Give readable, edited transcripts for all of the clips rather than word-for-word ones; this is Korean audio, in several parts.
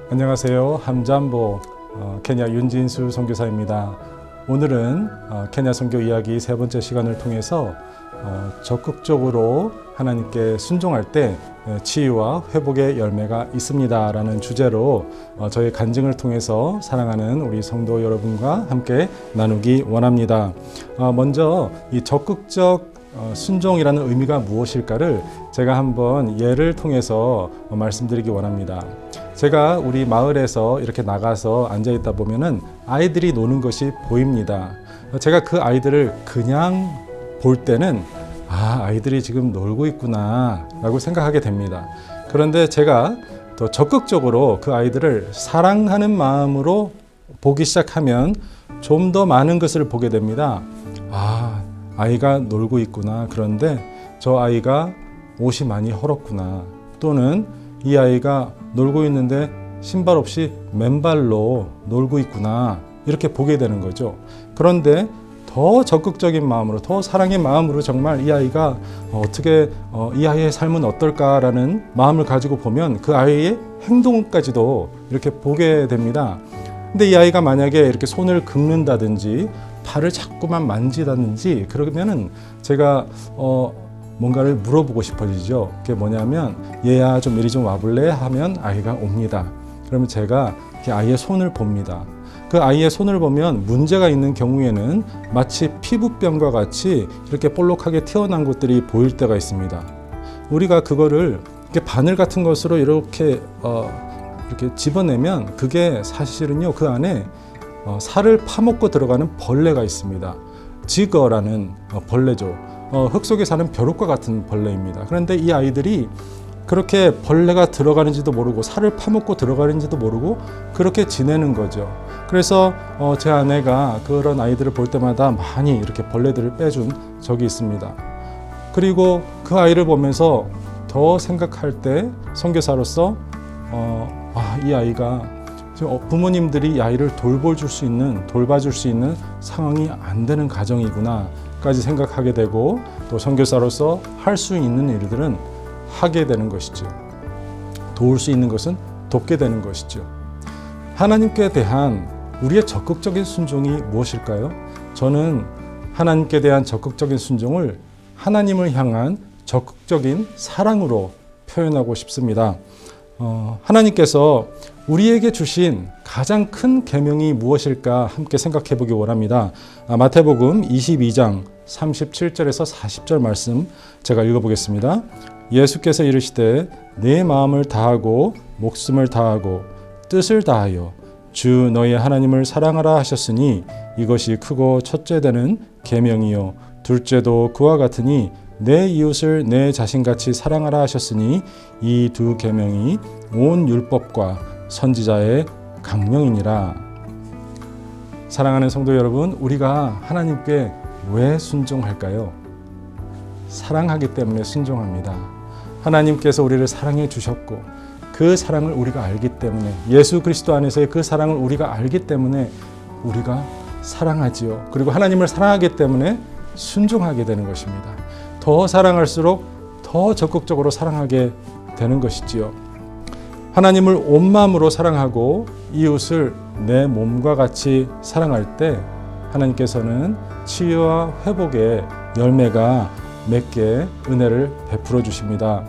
안녕하세요. 함잠보 케냐 윤진수 선교사입니다. 오늘은 케냐 선교 이야기 세 번째 시간을 통해서 적극적으로 하나님께 순종할 때 치유와 회복의 열매가 있습니다 라는 주제로 저의 간증을 통해서 사랑하는 우리 성도 여러분과 함께 나누기 원합니다. 먼저 이 적극적 순종이라는 의미가 무엇일까를 제가 한번 예를 통해서 말씀드리기 원합니다. 제가 우리 마을에서 이렇게 나가서 앉아 있다 보면은 아이들이 노는 것이 보입니다. 제가 그 아이들을 그냥 볼 때는 아이들이 지금 놀고 있구나 라고 생각하게 됩니다. 그런데 제가 더 적극적으로 그 아이들을 사랑하는 마음으로 보기 시작하면 좀 더 많은 것을 보게 됩니다. 아이가 놀고 있구나. 그런데 저 아이가 옷이 많이 헐었구나. 또는 이 아이가 놀고 있는데 신발 없이 맨발로 놀고 있구나. 이렇게 보게 되는 거죠. 그런데 더 적극적인 마음으로, 더 사랑의 마음으로 정말 이 아이가 어떻게 이 아이의 삶은 어떨까라는 마음을 가지고 보면 그 아이의 행동까지도 이렇게 보게 됩니다. 근데 이 아이가 만약에 이렇게 손을 긁는다든지 발을 자꾸만 만지다든지 그러면은 제가 뭔가를 물어보고 싶어지죠. 그게 뭐냐면 얘야 좀 이리 좀 와볼래? 하면 아이가 옵니다. 그러면 제가 이렇게 아이의 손을 봅니다. 그 아이의 손을 보면 문제가 있는 경우에는 마치 피부병과 같이 이렇게 볼록하게 튀어나온 것들이 보일 때가 있습니다. 우리가 그거를 이렇게 바늘 같은 것으로 이렇게 집어내면 그게 사실은요 그 안에 살을 파먹고 들어가는 벌레가 있습니다. 지거라는 벌레죠. 흙 속에 사는 벼룩과 같은 벌레입니다. 그런데 이 아이들이 그렇게 벌레가 들어가는지도 모르고 살을 파먹고 들어가는지도 모르고 그렇게 지내는 거죠. 그래서 제 아내가 그런 아이들을 볼 때마다 많이 이렇게 벌레들을 빼준 적이 있습니다. 그리고 그 아이를 보면서 더 생각할 때 선교사로서 이 아이가 부모님들이 이 아이를 돌봐줄 수 있는 상황이 안 되는 가정이구나 까지 생각하게 되고 또 선교사로서 할 수 있는 일들은 하게 되는 것이죠. 도울 수 있는 것은 돕게 되는 것이죠. 하나님께 대한 우리의 적극적인 순종이 무엇일까요? 저는 하나님께 대한 적극적인 순종을 하나님을 향한 적극적인 사랑으로 표현하고 싶습니다. 하나님께서 우리에게 주신 가장 큰 계명이 무엇일까 함께 생각해 보기 원합니다. 마태복음 22장 37절에서 40절 말씀 제가 읽어보겠습니다. 예수께서 이르시되 내 마음을 다하고 목숨을 다하고 뜻을 다하여 주 너의 하나님을 사랑하라 하셨으니 이것이 크고 첫째 되는 계명이요 둘째도 그와 같으니 내 이웃을 내 자신같이 사랑하라 하셨으니 이 두 계명이 온 율법과 선지자의 강령이니라. 사랑하는 성도 여러분, 우리가 하나님께 왜 순종할까요? 사랑하기 때문에 순종합니다. 하나님께서 우리를 사랑해 주셨고 그 사랑을 우리가 알기 때문에 예수 그리스도 안에서의 그 사랑을 우리가 알기 때문에 우리가 사랑하지요. 그리고 하나님을 사랑하기 때문에 순종하게 되는 것입니다. 더 사랑할수록 더 적극적으로 사랑하게 되는 것이지요. 하나님을 온 마음으로 사랑하고 이웃을 내 몸과 같이 사랑할 때 하나님께서는 치유와 회복의 열매가 맺게 은혜를 베풀어 주십니다.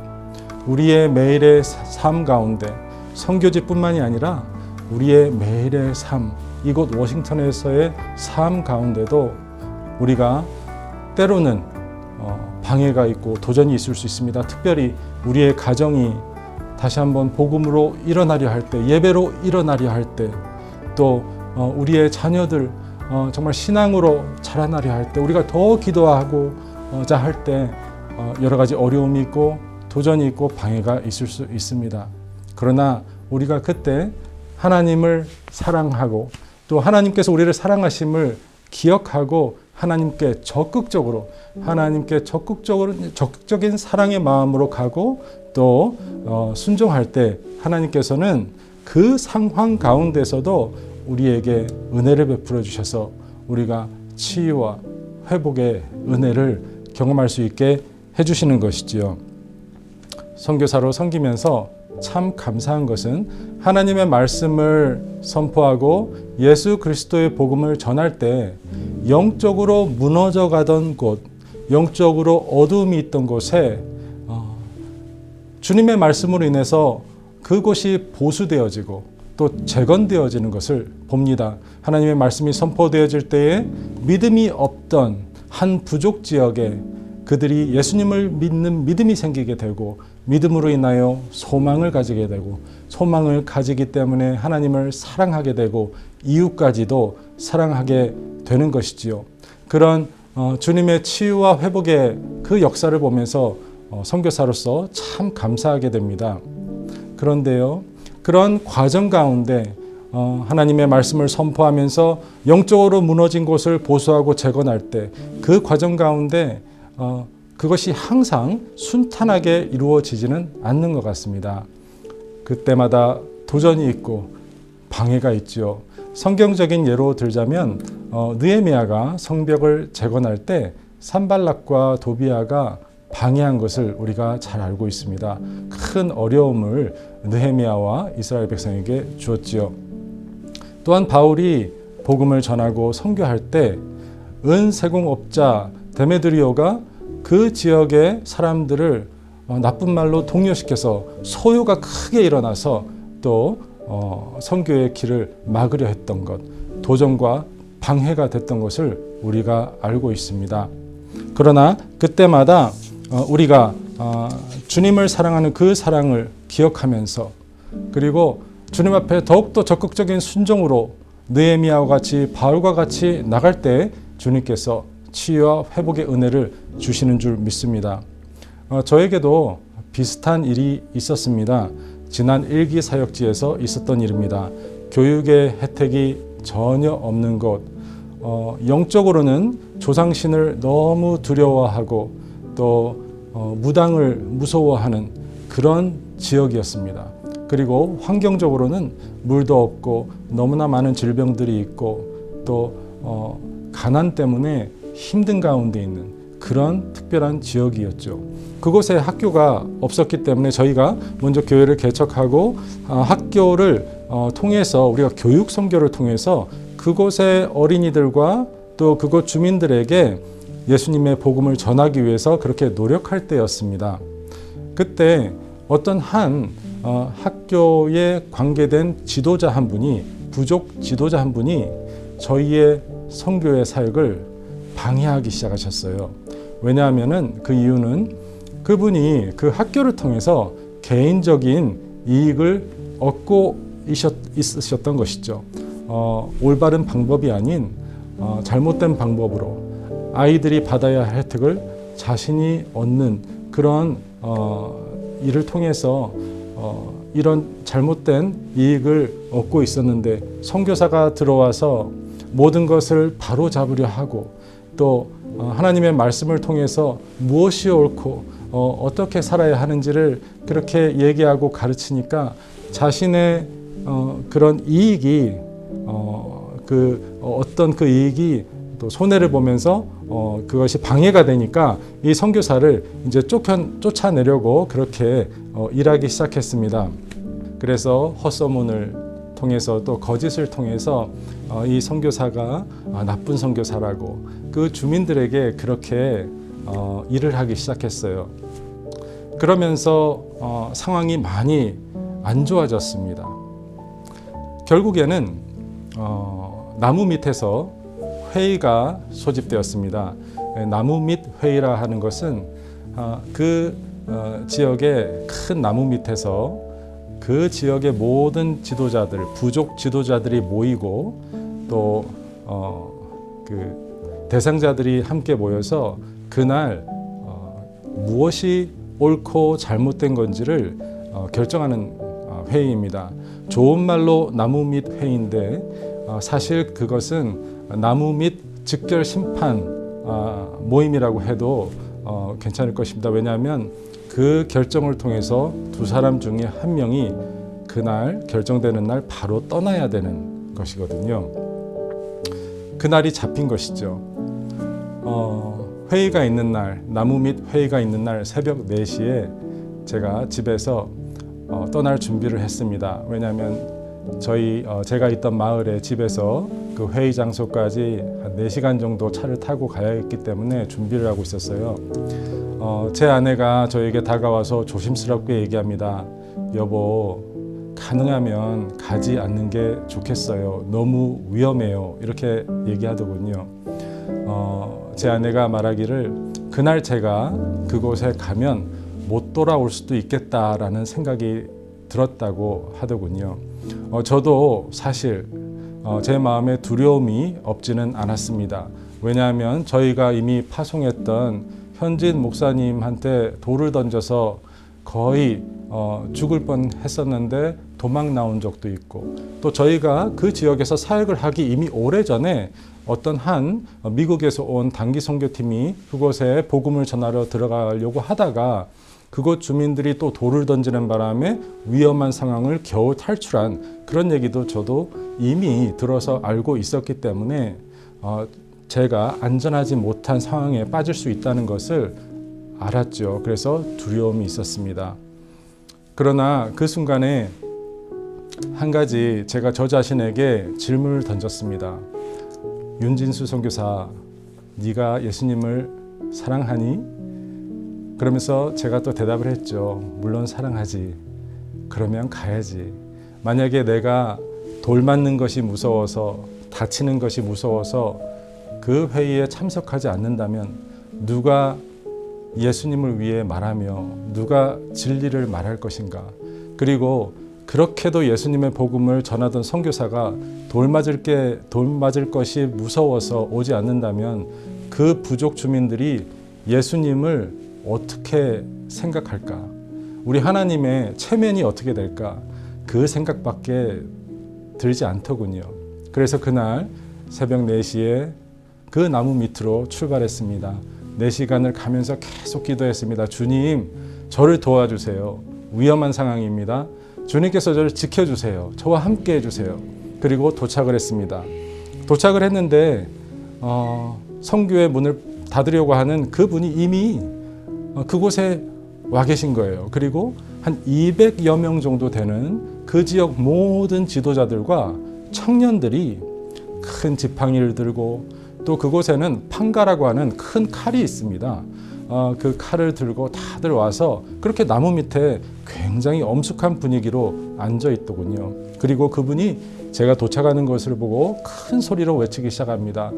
우리의 매일의 삶 가운데 선교지뿐만이 아니라 우리의 매일의 삶, 이곳 워싱턴에서의 삶 가운데도 우리가 때로는 방해가 있고 도전이 있을 수 있습니다. 특별히 우리의 가정이 다시 한번 복음으로 일어나려 할 때, 예배로 일어나려 할 때, 또 우리의 자녀들 정말 신앙으로 자라나려 할 때, 우리가 더 기도하고자 할 때 여러 가지 어려움이 있고 도전이 있고 방해가 있을 수 있습니다. 그러나 우리가 그때 하나님을 사랑하고 또 하나님께서 우리를 사랑하심을 기억하고 하나님께 적극적인 사랑의 마음으로 가고 또 순종할 때 하나님께서는 그 상황 가운데서도 우리에게 은혜를 베풀어 주셔서 우리가 치유와 회복의 은혜를 경험할 수 있게 해주시는 것이지요. 선교사로 섬기면서 참 감사한 것은 하나님의 말씀을 선포하고 예수 그리스도의 복음을 전할 때 영적으로 무너져 가던 곳, 영적으로 어두움이 있던 곳에 주님의 말씀으로 인해서 그곳이 보수되어지고 또 재건되어지는 것을 봅니다. 하나님의 말씀이 선포되어질 때에 믿음이 없던 한 부족 지역에 그들이 예수님을 믿는 믿음이 생기게 되고 믿음으로 인하여 소망을 가지게 되고 소망을 가지기 때문에 하나님을 사랑하게 되고 이웃까지도 사랑하게 되는 것이지요. 그런 주님의 치유와 회복의 그 역사를 보면서 선교사로서 참 감사하게 됩니다. 그런데요, 그런 과정 가운데 하나님의 말씀을 선포하면서 영적으로 무너진 곳을 보수하고 재건할 때 그 과정 가운데 그것이 항상 순탄하게 이루어지지는 않는 것 같습니다. 그때마다 도전이 있고 방해가 있지요. 성경적인 예로 들자면 느헤미야가 성벽을 재건할 때 산발락과 도비아가 방해한 것을 우리가 잘 알고 있습니다. 큰 어려움을 느헤미야와 이스라엘 백성에게 주었지요. 또한 바울이 복음을 전하고 선교할 때 은세공업자 데메드리오가 그 지역의 사람들을 나쁜 말로 동요시켜서 소요가 크게 일어나서 또 선교의 길을 막으려 했던 것, 도전과 방해가 됐던 것을 우리가 알고 있습니다. 그러나 그때마다 우리가 주님을 사랑하는 그 사랑을 기억하면서 그리고 주님 앞에 더욱더 적극적인 순종으로 느헤미야와 같이 바울과 같이 나갈 때 주님께서 치유와 회복의 은혜를 주시는 줄 믿습니다. 저에게도 비슷한 일이 있었습니다. 지난 일기 사역지에서 있었던 일입니다. 교육의 혜택이 전혀 없는 곳, 영적으로는 조상신을 너무 두려워하고 또 무당을 무서워하는 그런 지역이었습니다. 그리고 환경적으로는 물도 없고 너무나 많은 질병들이 있고 또 가난 때문에 힘든 가운데 있는 그런 특별한 지역이었죠. 그곳에 학교가 없었기 때문에 저희가 먼저 교회를 개척하고 학교를 통해서 우리가 교육 선교를 통해서 그곳의 어린이들과 또 그곳 주민들에게 예수님의 복음을 전하기 위해서 그렇게 노력할 때였습니다. 그때 어떤 한 학교에 관계된 지도자 한 분이, 부족 지도자 한 분이 저희의 선교의 사역을 방해하기 시작하셨어요. 왜냐하면은 그 이유는 그분이 그 학교를 통해서 개인적인 이익을 얻고 있으셨던 것이죠. 올바른 방법이 아닌 잘못된 방법으로 아이들이 받아야 할 혜택을 자신이 얻는 그런 일을 통해서 이런 잘못된 이익을 얻고 있었는데 선교사가 들어와서 모든 것을 바로잡으려 하고 또 하나님의 말씀을 통해서 무엇이 옳고 어떻게 살아야 하는지를 그렇게 얘기하고 가르치니까 자신의 그런 이익이 어떤 그 이익이 또 손해를 보면서 그것이 방해가 되니까 이 선교사를 이제 쫓아내려고 그렇게 일하기 시작했습니다. 그래서 헛소문을 통해서 또 거짓을 통해서 이 선교사가 나쁜 선교사라고 그 주민들에게 그렇게 일을 하기 시작했어요. 그러면서 상황이 많이 안 좋아졌습니다. 결국에는 나무 밑에서 회의가 소집되었습니다. 나무 밑 회의라 하는 것은 그 지역의 큰 나무 밑에서 그 지역의 모든 지도자들, 부족 지도자들이 모이고 또 그 대상자들이 함께 모여서 그날 무엇이 옳고 잘못된 건지를 결정하는 회의입니다. 좋은 말로 나무 밑 회의인데 사실 그것은 나무 밑 즉결 심판 모임이라고 해도 괜찮을 것입니다. 왜냐하면 그 결정을 통해서 두 사람 중에 한 명이 그날 결정되는 날 바로 떠나야 되는 것이거든요. 그날이 잡힌 것이죠. 회의가 있는 날, 나무 밑 회의가 있는 날 새벽 4시에 제가 집에서 떠날 준비를 했습니다. 왜냐하면 제가 있던 마을의 집에서 그 회의 장소까지 한 4시간 정도 차를 타고 가야 했기 때문에 준비를 하고 있었어요. 제 아내가 저에게 다가와서 조심스럽게 얘기합니다. 여보, 가능하면 가지 않는 게 좋겠어요. 너무 위험해요. 이렇게 얘기하더군요. 제 아내가 말하기를 그날 제가 그곳에 가면 못 돌아올 수도 있겠다라는 생각이 들었다고 하더군요. 저도 사실 제 마음에 두려움이 없지는 않았습니다. 왜냐하면 저희가 이미 파송했던 현진 목사님한테 돌을 던져서 거의 죽을 뻔했었는데 도망 나온 적도 있고, 또 저희가 그 지역에서 사역을 하기 이미 오래전에 어떤 한 미국에서 온 단기 선교팀이 그곳에 복음을 전하러 들어가려고 하다가 그곳 주민들이 또 돌을 던지는 바람에 위험한 상황을 겨우 탈출한 그런 얘기도 저도 이미 들어서 알고 있었기 때문에 제가 안전하지 못한 상황에 빠질 수 있다는 것을 알았죠. 그래서 두려움이 있었습니다. 그러나 그 순간에 한 가지 제가 저 자신에게 질문을 던졌습니다. 윤진수 선교사, 네가 예수님을 사랑하니? 그러면서 제가 또 대답을 했죠. 물론 사랑하지. 그러면 가야지. 만약에 내가 돌 맞는 것이 무서워서, 다치는 것이 무서워서 그 회의에 참석하지 않는다면 누가 예수님을 위해 말하며 누가 진리를 말할 것인가? 그리고 그렇게도 예수님의 복음을 전하던 선교사가 돌 맞을 것이 무서워서 오지 않는다면 그 부족 주민들이 예수님을 어떻게 생각할까? 우리 하나님의 체면이 어떻게 될까? 그 생각밖에 들지 않더군요. 그래서 그날 새벽 4시에 그 나무 밑으로 출발했습니다. 4시간을 가면서 계속 기도했습니다. 주님, 저를 도와주세요. 위험한 상황입니다. 주님께서 저를 지켜주세요. 저와 함께 해주세요. 그리고 도착을 했습니다. 도착을 했는데 선교의 문을 닫으려고 하는 그분이 이미 그곳에 와 계신 거예요. 그리고 한 200여 명 정도 되는 그 지역 모든 지도자들과 청년들이 큰 지팡이를 들고, 또 그곳에는 판가라고 하는 큰 칼이 있습니다. 그 칼을 들고 다들 와서 그렇게 나무 밑에 굉장히 엄숙한 분위기로 앉아 있더군요. 그리고 그분이 제가 도착하는 것을 보고 큰 소리로 외치기 시작합니다.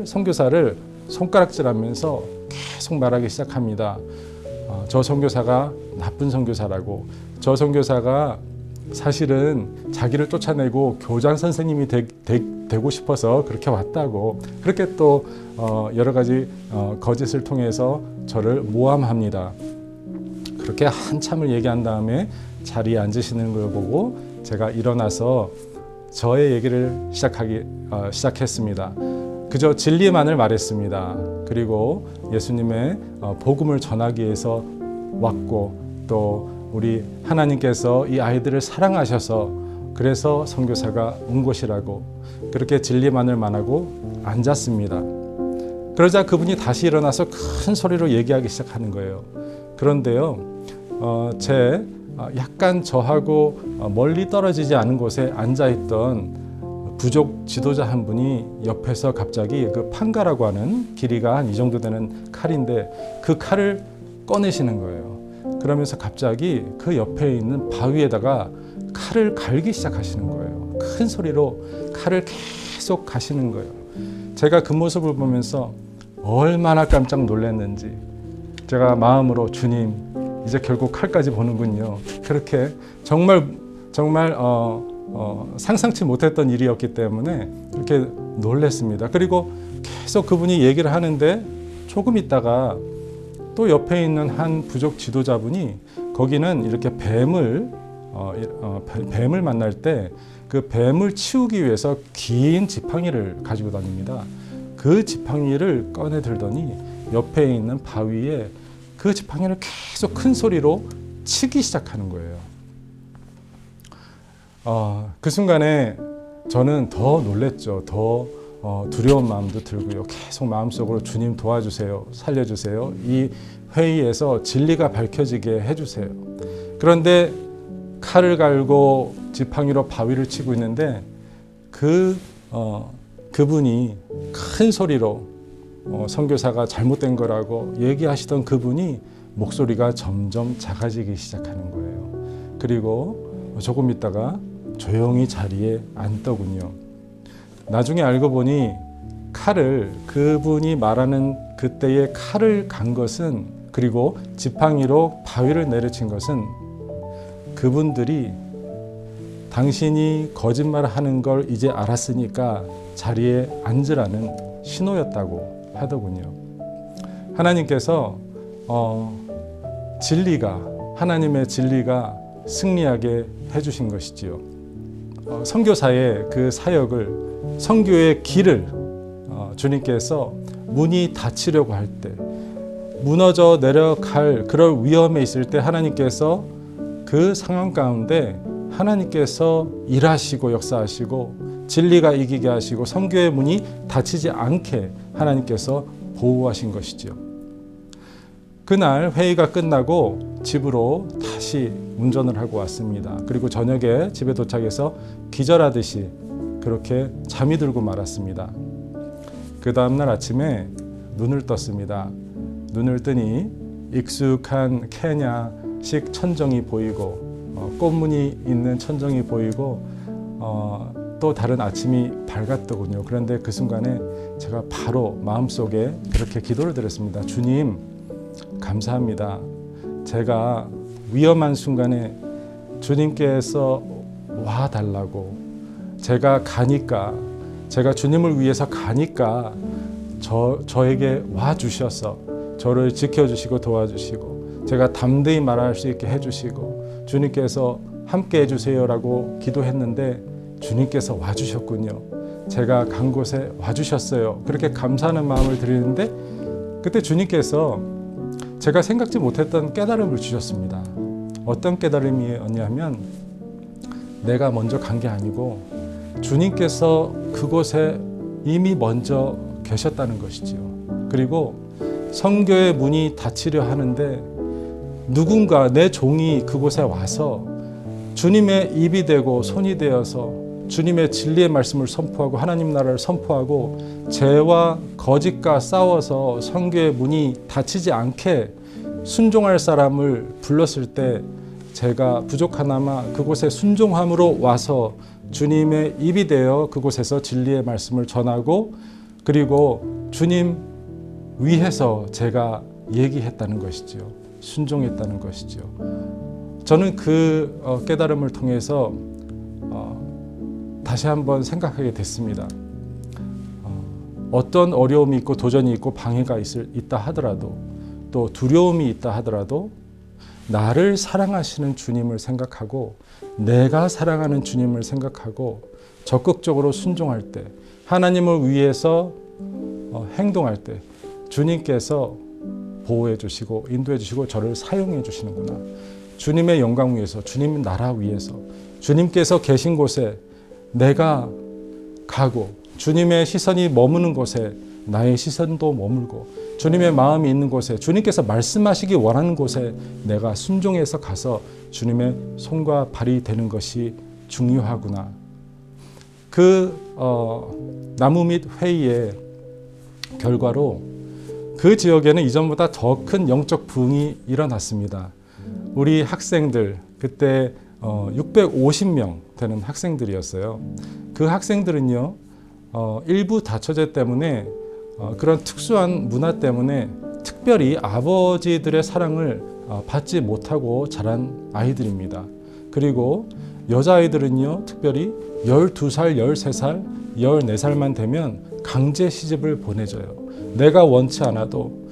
선교사를 손가락질하면서 계속 말하기 시작합니다. 저 선교사가 나쁜 선교사라고, 저 선교사가 사실은 자기를 쫓아내고 교장 선생님이 되고 싶어서 그렇게 왔다고, 그렇게 또 여러 가지 거짓을 통해서 저를 모함합니다. 그렇게 한참을 얘기한 다음에 자리에 앉으시는 걸 보고 제가 일어나서 저의 얘기를 시작했습니다. 그저 진리만을 말했습니다. 그리고 예수님의 복음을 전하기 위해서 왔고, 또 우리 하나님께서 이 아이들을 사랑하셔서 그래서 선교사가 온 곳이라고, 그렇게 진리만을 말하고 앉았습니다. 그러자 그분이 다시 일어나서 큰 소리로 얘기하기 시작하는 거예요. 그런데요, 약간 저하고 멀리 떨어지지 않은 곳에 앉아있던 부족 지도자 한 분이 옆에서 갑자기 그 판가라고 하는 길이가 한 이 정도 되는 칼인데 그 칼을 꺼내시는 거예요. 그러면서 갑자기 그 옆에 있는 바위에다가 칼을 갈기 시작하시는 거예요. 큰 소리로 칼을 계속 가시는 거예요. 제가 그 모습을 보면서 얼마나 깜짝 놀랐는지 제가 마음으로 주님, 이제 결국 칼까지 보는군요. 그렇게 정말 상상치 못했던 일이었기 때문에 그렇게 놀랐습니다. 그리고 계속 그분이 얘기를 하는데 조금 있다가 또 옆에 있는 한 부족 지도자분이, 거기는 이렇게 뱀을 만날 때 그 뱀을 치우기 위해서 긴 지팡이를 가지고 다닙니다. 그 지팡이를 꺼내 들더니 옆에 있는 바위에 그 지팡이를 계속 큰 소리로 치기 시작하는 거예요. 그 순간에 저는 더 놀랬죠. 더 두려운 마음도 들고요. 계속 마음속으로 주님 도와주세요. 살려주세요. 이 회의에서 진리가 밝혀지게 해주세요. 그런데 칼을 갈고 지팡이로 바위를 치고 있는데 그분이 큰 소리로 선교사가 잘못된 거라고 얘기하시던 그분이 목소리가 점점 작아지기 시작하는 거예요. 그리고 조금 있다가 조용히 자리에 앉더군요. 나중에 알고 보니 그분이 말하는 그때의 칼을 간 것은, 그리고 지팡이로 바위를 내려친 것은 그분들이 당신이 거짓말하는 걸 이제 알았으니까 자리에 앉으라는 신호였다고 하더군요. 하나님께서 하나님의 진리가 승리하게 해주신 것이지요. 선교사의 그 사역을, 선교의 길을 주님께서 문이 닫히려고 할 때, 무너져 내려갈 그럴 위험에 있을 때 하나님께서 그 상황 가운데 하나님께서 일하시고 역사하시고 진리가 이기게 하시고 선교의 문이 닫히지 않게 하나님께서 보호하신 것이지요. 그날 회의가 끝나고 집으로 다시 운전을 하고 왔습니다. 그리고 저녁에 집에 도착해서 기절하듯이 그렇게 잠이 들고 말았습니다. 그 다음날 아침에 눈을 떴습니다. 눈을 뜨니 익숙한 케냐식 천정이 보이고 꽃무늬 있는 천정이 보이고 또 다른 아침이 밝았더군요. 그런데 그 순간에 제가 바로 마음속에 그렇게 기도를 드렸습니다. 주님, 감사합니다. 제가 위험한 순간에 주님께서 와달라고, 제가 주님을 위해서 가니까 저에게 와주셔서 저를 지켜주시고 도와주시고 제가 담대히 말할 수 있게 해주시고 주님께서 함께 해주세요라고 기도했는데 주님께서 와주셨군요. 제가 간 곳에 와주셨어요. 그렇게 감사하는 마음을 드리는데 그때 주님께서 제가 생각지 못했던 깨달음을 주셨습니다. 어떤 깨달음이었냐면 내가 먼저 간 게 아니고 주님께서 그곳에 이미 먼저 계셨다는 것이지요. 그리고 선교의 문이 닫히려 하는데 누군가, 내 종이 그곳에 와서 주님의 입이 되고 손이 되어서 주님의 진리의 말씀을 선포하고 하나님 나라를 선포하고 죄와 거짓과 싸워서 선교의 문이 닫히지 않게 순종할 사람을 불렀을 때 제가 부족하나마 그곳에 순종함으로 와서 주님의 입이 되어 그곳에서 진리의 말씀을 전하고 그리고 주님 위해서 제가 얘기했다는 것이지요. 순종했다는 것이지요. 저는 그 깨달음을 통해서 다시 한번 생각하게 됐습니다. 어떤 어려움이 있고 도전이 있고 방해가 있다 하더라도 또 두려움이 있다 하더라도 나를 사랑하시는 주님을 생각하고 내가 사랑하는 주님을 생각하고 적극적으로 순종할 때 하나님을 위해서 행동할 때 주님께서 보호해 주시고 인도해 주시고 저를 사용해 주시는구나. 주님의 영광 위해서, 주님 나라 위해서 주님께서 계신 곳에 내가 가고 주님의 시선이 머무는 곳에 나의 시선도 머물고 주님의 마음이 있는 곳에 주님께서 말씀하시기 원하는 곳에 내가 순종해서 가서 주님의 손과 발이 되는 것이 중요하구나. 그 나무밑 회의의 결과로 그 지역에는 이전보다 더 큰 영적 부흥이 일어났습니다. 우리 학생들, 그때 650명 되는 학생들이었어요. 그 학생들은요, 일부 다처제 때문에 그런 특수한 문화 때문에 특별히 아버지들의 사랑을 받지 못하고 자란 아이들입니다. 그리고 여자아이들은요, 특별히 12살, 13살, 14살만 되면 강제 시집을 보내줘요. 내가 원치 않아도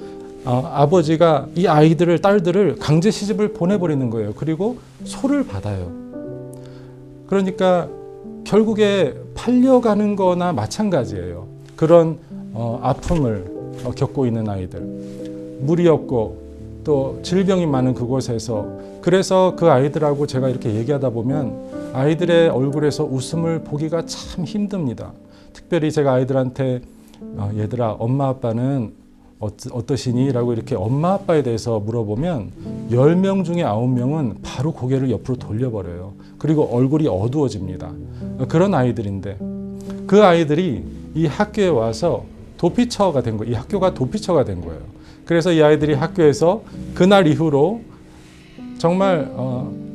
아버지가 이 아이들을, 딸들을 강제 시집을 보내버리는 거예요. 그리고 소를 받아요. 그러니까 결국에 팔려가는 거나 마찬가지예요. 그런 아픔을 겪고 있는 아이들, 물이 없고 또 질병이 많은 그곳에서, 그래서 그 아이들하고 제가 이렇게 얘기하다 보면 아이들의 얼굴에서 웃음을 보기가 참 힘듭니다. 특별히 제가 아이들한테 얘들아, 엄마 아빠는 어떠시니? 라고 이렇게 엄마 아빠에 대해서 물어보면 10명 중에 9명은 바로 고개를 옆으로 돌려버려요. 그리고 얼굴이 어두워집니다. 그런 아이들인데 그 아이들이 이 학교에 와서 도피처가 된 거예요. 이 학교가 도피처가 된 거예요. 그래서 이 아이들이 학교에서 그날 이후로 정말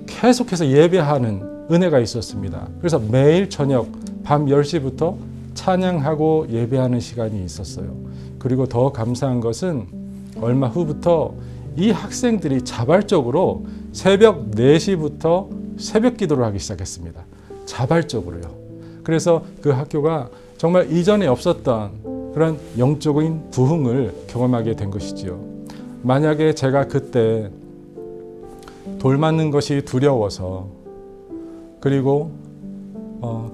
계속해서 예배하는 은혜가 있었습니다. 그래서 매일 저녁 밤 10시부터 찬양하고 예배하는 시간이 있었어요. 그리고 더 감사한 것은 얼마 후부터 이 학생들이 자발적으로 새벽 4시부터 새벽 기도를 하기 시작했습니다. 자발적으로요. 그래서 그 학교가 정말 이전에 없었던 그런 영적인 부흥을 경험하게 된 것이지요. 만약에 제가 그때 돌 맞는 것이 두려워서 그리고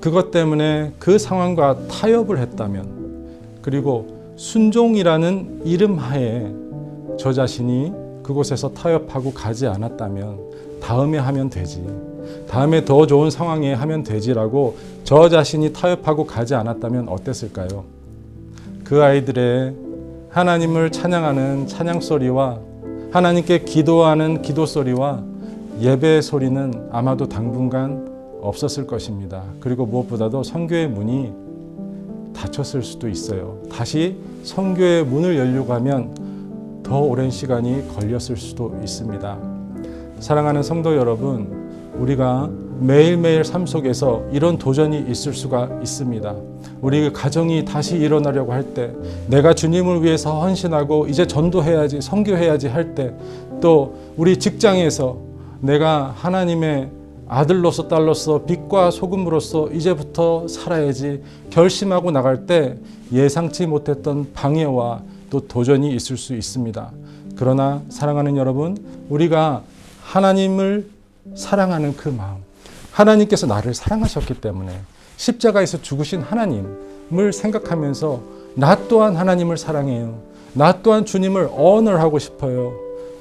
그것 때문에 그 상황과 타협을 했다면 그리고 순종이라는 이름 하에 저 자신이 그곳에서 타협하고 가지 않았다면 다음에 하면 되지, 다음에 더 좋은 상황에 하면 되지라고 저 자신이 타협하고 가지 않았다면 어땠을까요? 그 아이들의 하나님을 찬양하는 찬양 소리와 하나님께 기도하는 기도 소리와 예배 소리는 아마도 당분간 없었을 것입니다. 그리고 무엇보다도 선교의 문이 닫혔을 수도 있어요. 다시 선교의 문을 열려고 하면 더 오랜 시간이 걸렸을 수도 있습니다. 사랑하는 성도 여러분, 우리가 매일매일 삶 속에서 이런 도전이 있을 수가 있습니다. 우리 가정이 다시 일어나려고 할 때, 내가 주님을 위해서 헌신하고 이제 전도해야지, 선교해야지 할 때, 또 우리 직장에서 내가 하나님의 아들로서 딸로서 빛과 소금으로서 이제부터 살아야지 결심하고 나갈 때 예상치 못했던 방해와 또 도전이 있을 수 있습니다. 그러나 사랑하는 여러분, 우리가 하나님을 사랑하는 그 마음, 하나님께서 나를 사랑하셨기 때문에 십자가에서 죽으신 하나님을 생각하면서 나 또한 하나님을 사랑해요. 나 또한 주님을 언어하고 싶어요.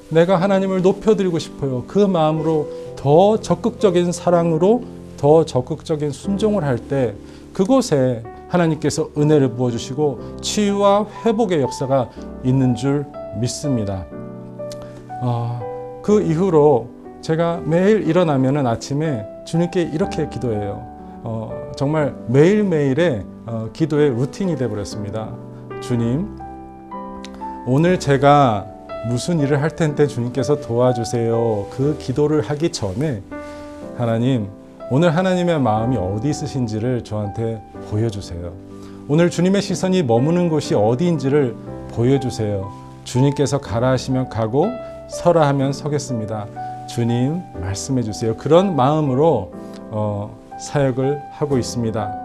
내가 하나님을 높여드리고 싶어요. 그 마음으로 더 적극적인 사랑으로 더 적극적인 순종을 할 때 그곳에 하나님께서 은혜를 부어주시고 치유와 회복의 역사가 있는 줄 믿습니다. 그 이후로 제가 매일 일어나면 아침에 주님께 이렇게 기도해요. 정말 매일매일의 기도의 루틴이 되어버렸습니다. 주님, 오늘 제가 무슨 일을 할 텐데 주님께서 도와주세요. 그 기도를 하기 전에 하나님, 오늘 하나님의 마음이 어디 있으신지를 저한테 보여주세요. 오늘 주님의 시선이 머무는 곳이 어디인지를 보여주세요. 주님께서 가라 하시면 가고 서라 하면 서겠습니다. 주님 말씀해 주세요. 그런 마음으로 사역을 하고 있습니다.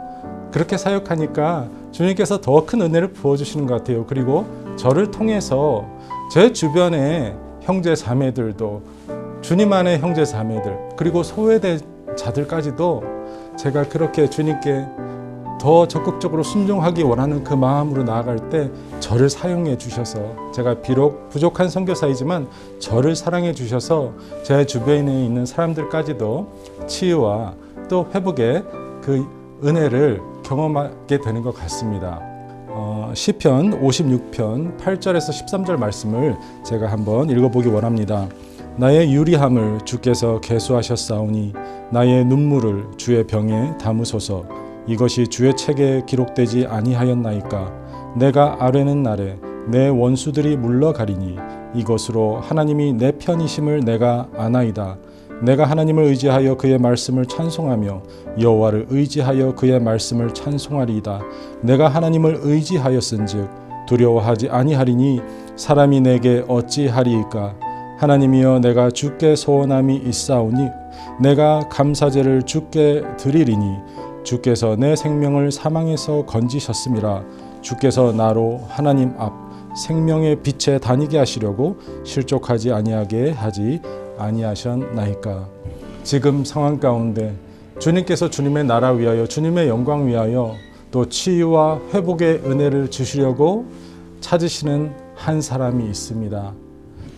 그렇게 사역하니까 주님께서 더 큰 은혜를 부어주시는 것 같아요. 그리고 저를 통해서 제 주변의 형제 자매들도, 주님 안의 형제 자매들, 그리고 소외자들까지도 제가 그렇게 주님께 더 적극적으로 순종하기 원하는 그 마음으로 나아갈 때 저를 사용해 주셔서, 제가 비록 부족한 선교사이지만 저를 사랑해 주셔서 제 주변에 있는 사람들까지도 치유와 또 회복의 그 은혜를 경험하게 되는 것 같습니다. 시편 56편 8절에서 13절 말씀을 제가 한번 읽어보기 원합니다. 나의 유리함을 주께서 계수하셨사오니 나의 눈물을 주의 병에 담으소서. 이것이 주의 책에 기록되지 아니하였나이까. 내가 아뢰는 날에 내 원수들이 물러가리니 이것으로 하나님이 내 편이심을 내가 아나이다. 내가 하나님을 의지하여 그의 말씀을 찬송하며 여호와를 의지하여 그의 말씀을 찬송하리이다. 내가 하나님을 의지하였은즉 두려워하지 아니하리니 사람이 내게 어찌하리이까. 하나님이여, 내가 주께 소원함이 있사오니 내가 감사제를 주께 드리리니 주께서 내 생명을 사망에서 건지셨음이라. 주께서 나로 하나님 앞 생명의 빛에 다니게 하시려고 실족하지 아니하게 하지 아니하셨나이까. 지금 상황 가운데 주님께서 주님의 나라 위하여, 주님의 영광 위하여 또 치유와 회복의 은혜를 주시려고 찾으시는 한 사람이 있습니다.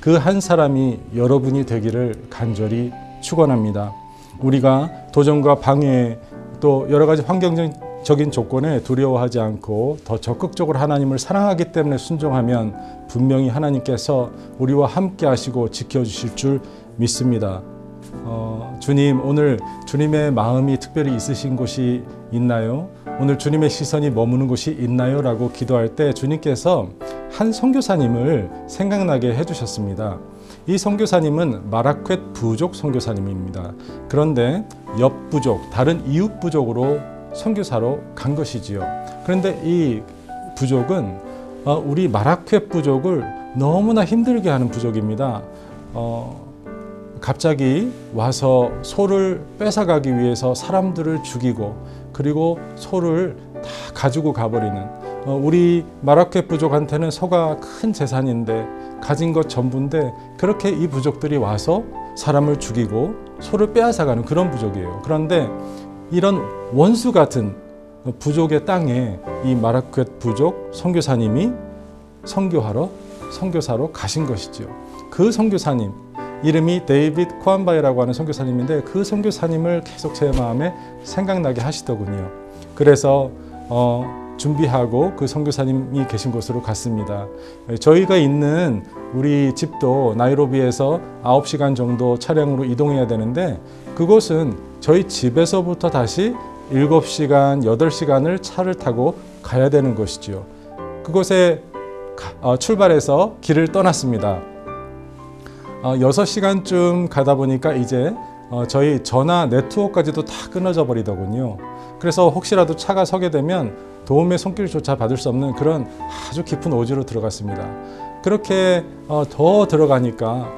그 한 사람이 여러분이 되기를 간절히 축원합니다. 우리가 도전과 방해 또 여러 가지 환경적인 적인 조건에 두려워하지 않고 더 적극적으로 하나님을 사랑하기 때문에 순종하면 분명히 하나님께서 우리와 함께 하시고 지켜주실 줄 믿습니다. 주님, 오늘 주님의 마음이 특별히 있으신 곳이 있나요? 오늘 주님의 시선이 머무는 곳이 있나요? 라고 기도할 때 주님께서 한 선교사님을 생각나게 해주셨습니다. 이 선교사님은 마라퀻 부족 선교사님입니다. 그런데 옆 부족, 다른 이웃 부족으로 선교사로 간 것이지요. 그런데 이 부족은 우리 마라퀻 부족을 너무나 힘들게 하는 부족입니다. 갑자기 와서 소를 뺏어가기 위해서 사람들을 죽이고 그리고 소를 다 가지고 가버리는, 우리 마라퀻 부족한테는 소가 큰 재산인데 가진 것 전부인데 그렇게 이 부족들이 와서 사람을 죽이고 소를 빼앗아가는 그런 부족이에요. 그런데 이런 원수 같은 부족의 땅에 이 마라퀻 부족 선교사님이 선교사로 가신 것이죠. 그 선교사님 이름이 데이빗 코안바이라고 하는 선교사님인데 그 선교사님을 계속 제 마음에 생각나게 하시더군요. 그래서 준비하고 그 선교사님이 계신 곳으로 갔습니다. 저희가 있는 우리 집도 나이로비에서 9시간 정도 차량으로 이동해야 되는데 그곳은 저희 집에서부터 다시 7시간, 8시간을 차를 타고 가야 되는 것이죠. 그곳에 출발해서 길을 떠났습니다. 6시간쯤 가다 보니까 이제 저희 전화 네트워크까지도 다 끊어져 버리더군요. 그래서 혹시라도 차가 서게 되면 도움의 손길조차 받을 수 없는 그런 아주 깊은 오지로 들어갔습니다. 그렇게 더 들어가니까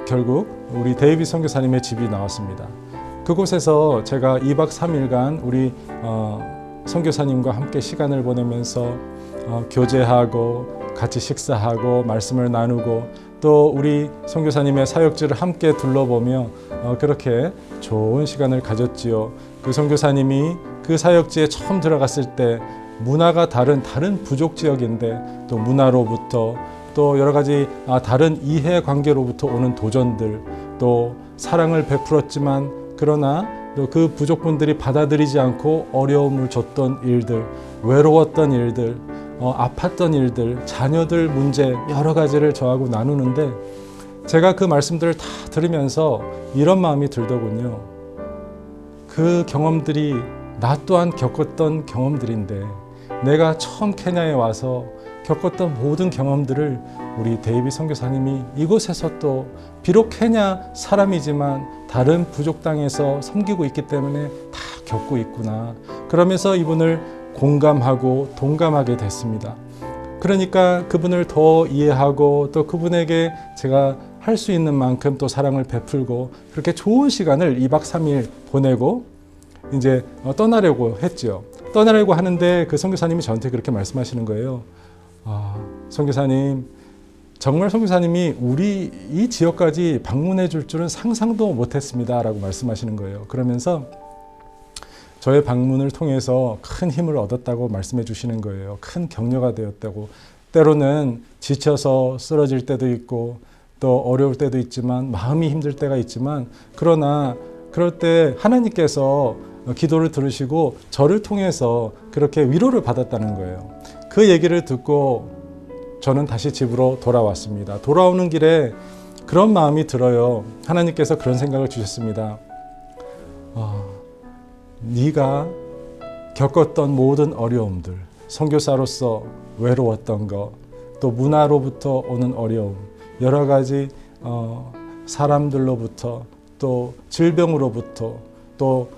결국 우리 데이빗 선교사님의 집이 나왔습니다. 그곳에서 제가 2박 3일간 우리 선교사님과 함께 시간을 보내면서 교제하고 같이 식사하고 말씀을 나누고 또 우리 선교사님의 사역지를 함께 둘러보며 그렇게 좋은 시간을 가졌지요. 그 선교사님이 그 사역지에 처음 들어갔을 때 문화가 다른 부족 지역인데 또 문화로부터 또 여러 가지 다른 이해관계로부터 오는 도전들, 또 사랑을 베풀었지만 그러나 또 그 부족분들이 받아들이지 않고 어려움을 줬던 일들, 외로웠던 일들, 아팠던 일들, 자녀들 문제 여러 가지를 저하고 나누는데 제가 그 말씀들을 다 들으면서 이런 마음이 들더군요. 그 경험들이 나 또한 겪었던 경험들인데 내가 처음 케냐에 와서 겪었던 모든 경험들을 우리 데이빗 선교사님이 이곳에서 또 비록 케냐 사람이지만 다른 부족 땅에서 섬기고 있기 때문에 다 겪고 있구나. 그러면서 이분을 공감하고 동감하게 됐습니다. 그러니까 그분을 더 이해하고 또 그분에게 제가 할 수 있는 만큼 또 사랑을 베풀고 그렇게 좋은 시간을 2박 3일 보내고 이제 떠나려고 했죠. 떠나려고 하는데 그 선교사님이 저한테 그렇게 말씀하시는 거예요. 선교사님, 정말 선교사님이 우리 이 지역까지 방문해 줄 줄은 상상도 못했습니다 라고 말씀하시는 거예요. 그러면서 저의 방문을 통해서 큰 힘을 얻었다고 말씀해 주시는 거예요. 큰 격려가 되었다고. 때로는 지쳐서 쓰러질 때도 있고 또 어려울 때도 있지만 마음이 힘들 때가 있지만 그러나 그럴 때 하나님께서 기도를 들으시고 저를 통해서 그렇게 위로를 받았다는 거예요. 그 얘기를 듣고 저는 다시 집으로 돌아왔습니다. 돌아오는 길에 그런 마음이 들어요. 하나님께서 그런 생각을 주셨습니다. 네가 겪었던 모든 어려움들, 선교사로서 외로웠던 것, 또 문화로부터 오는 어려움, 여러 가지 사람들로부터 또 질병으로부터 또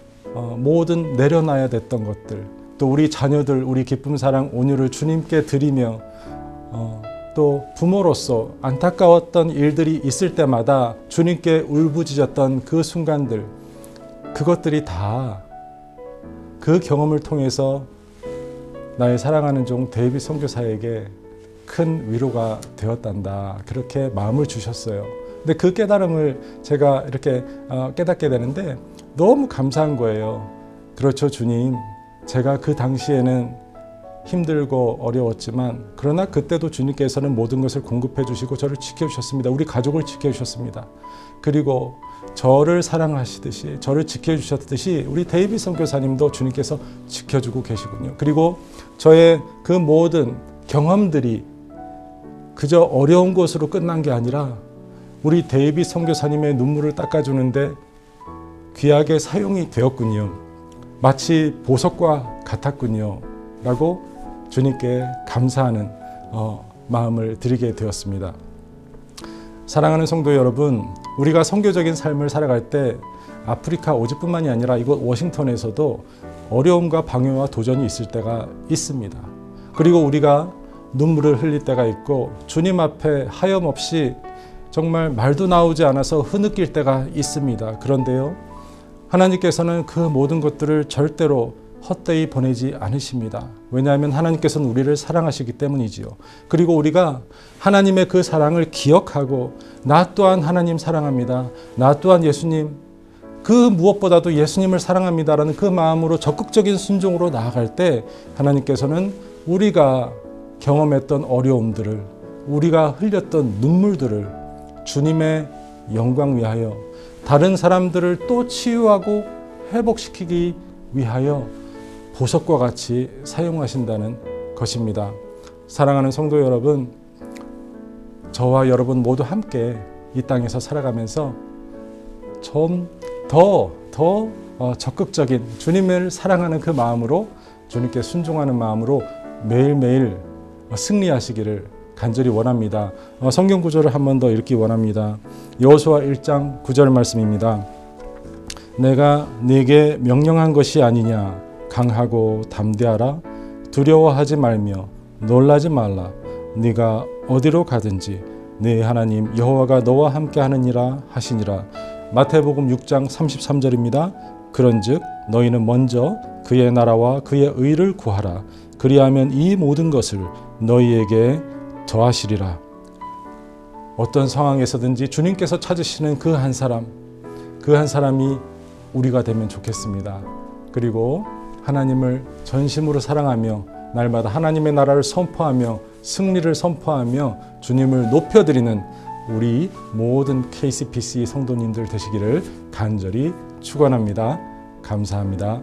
모든 내려놔야 됐던 것들, 또 우리 자녀들, 우리 기쁨, 사랑, 온유를 주님께 드리며 또 부모로서 안타까웠던 일들이 있을 때마다 주님께 울부짖었던 그 순간들, 그것들이 다 그 경험을 통해서 나의 사랑하는 종 데이빗 선교사에게 큰 위로가 되었단다. 그렇게 마음을 주셨어요. 근데 그 깨달음을 제가 이렇게 깨닫게 되는데 너무 감사한 거예요. 그렇죠, 주님. 제가 그 당시에는 힘들고 어려웠지만 그러나 그때도 주님께서는 모든 것을 공급해 주시고 저를 지켜주셨습니다. 우리 가족을 지켜주셨습니다. 그리고 저를 사랑하시듯이 저를 지켜주셨듯이 우리 데이빗 선교사님도 주님께서 지켜주고 계시군요. 그리고 저의 그 모든 경험들이 그저 어려운 것으로 끝난 게 아니라 우리 데이빗 선교사님의 눈물을 닦아주는데 귀하게 사용이 되었군요. 마치 보석과 같았군요. 라고 주님께 감사하는 마음을 드리게 되었습니다. 사랑하는 성도 여러분, 우리가 선교적인 삶을 살아갈 때 아프리카 오직뿐만이 아니라 이곳 워싱턴에서도 어려움과 방해와 도전이 있을 때가 있습니다. 그리고 우리가 눈물을 흘릴 때가 있고 주님 앞에 하염없이 정말 말도 나오지 않아서 흐느낄 때가 있습니다. 그런데요, 하나님께서는 그 모든 것들을 절대로 헛되이 보내지 않으십니다. 왜냐하면 하나님께서는 우리를 사랑하시기 때문이지요. 그리고 우리가 하나님의 그 사랑을 기억하고 나 또한 하나님 사랑합니다. 나 또한 예수님, 그 무엇보다도 예수님을 사랑합니다라는 그 마음으로 적극적인 순종으로 나아갈 때 하나님께서는 우리가 경험했던 어려움들을, 우리가 흘렸던 눈물들을 주님의 영광 위하여 다른 사람들을 또 치유하고 회복시키기 위하여 보석과 같이 사용하신다는 것입니다. 사랑하는 성도 여러분, 저와 여러분 모두 함께 이 땅에서 살아가면서 좀 더 적극적인 주님을 사랑하는 그 마음으로, 주님께 순종하는 마음으로 매일매일 승리하시기를 간절히 원합니다. 성경 구절을 한 번 더 읽기 원합니다. 여호수아 1장 9절 말씀입니다. 내가 네게 명령한 것이 아니냐. 강하고 담대하라. 두려워하지 말며 놀라지 말라. 네가 어디로 가든지 네 하나님 여호와가 너와 함께 하느니라 하시니라. 마태복음 6장 33절입니다. 그런즉 너희는 먼저 그의 나라와 그의 의를 구하라. 그리하면 이 모든 것을 너희에게 더하시리라. 어떤 상황에서든지 주님께서 찾으시는 그 한 사람이 우리가 되면 좋겠습니다. 그리고 하나님을 전심으로 사랑하며 날마다 하나님의 나라를 선포하며 승리를 선포하며 주님을 높여드리는 우리 모든 KCPC 성도님들 되시기를 간절히 축원합니다. 감사합니다.